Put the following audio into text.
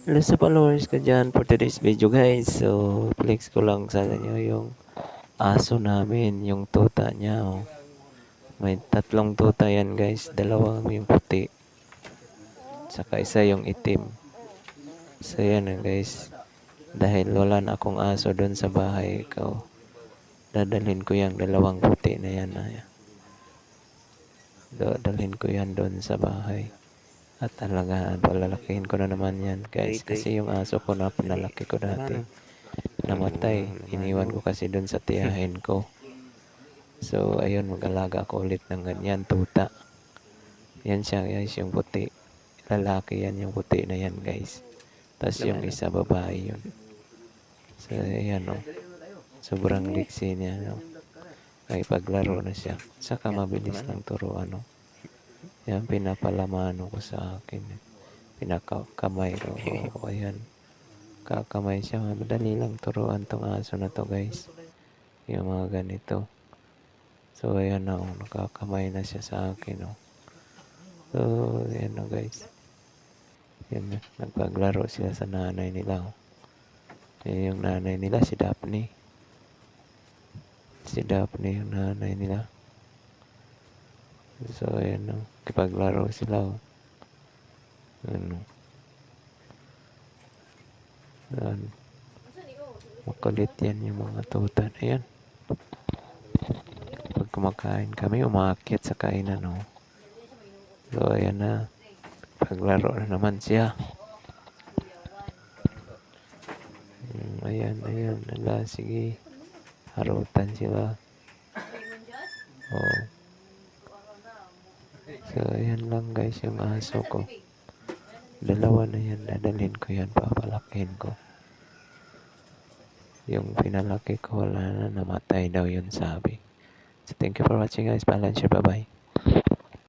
Hello sa followers ko dyan for today's video guys. So, flex ko lang sa inyo yung aso namin, yung tuta niya. Oh. May tatlong tuta yan guys. Dalawang yung puti. Saka isa yung itim. So yan guys. Dahil wala na akong aso doon sa bahay ko, dadalhin ko yung dalawang puti na yan. Dadalhin ko yan doon sa bahay. At talaga, palalakihin ko na naman yan guys. Kasi yung aso ko na pinalaki ko dati, namatay. Iniwan ko kasi doon sa tiyahin ko. So, ayun, mag-alaga ako ulit ng ganyan, tuta. Yan siya guys, yung puti. Lalaki yan, yung puti na yan guys. Tapos yung isa, babae yun. So, ayan o. Sobrang liksi niya. No? Ay, paglaro na siya. Saka mabilis lang turuan. No? Yan, pinapalamano ko sa akin. Pinakamay ko. O, ayan. Kakamay siya. Madali lang turuan tong aso na to guys. Yung mga ganito. So, ayan na. Nakakamay na siya sa akin. So, ayan na guys. Yan na. Nagpaglaro sila sa nanay nila. Yan yung nanay nila, si Daphne. Si Daphne yung nanay nila. So, ayan na. Kipaglaro sila. Ano. Ayan. Makulit yan yung mga tuta na yan. Pag kumakain kami, umakyat sa kainan. So, ayan na. Paglaro na naman siya. Ayan. Ala, sige. Harutan sila. Oh. So, ayan lang guys yung aso ko. Dalawa na yan. Dadalhin ko yan. Papalakihin ko. Yung pinalaki ko, wala na. Namatay daw yun sabi. So, thank you for watching guys. Balance your bye-bye.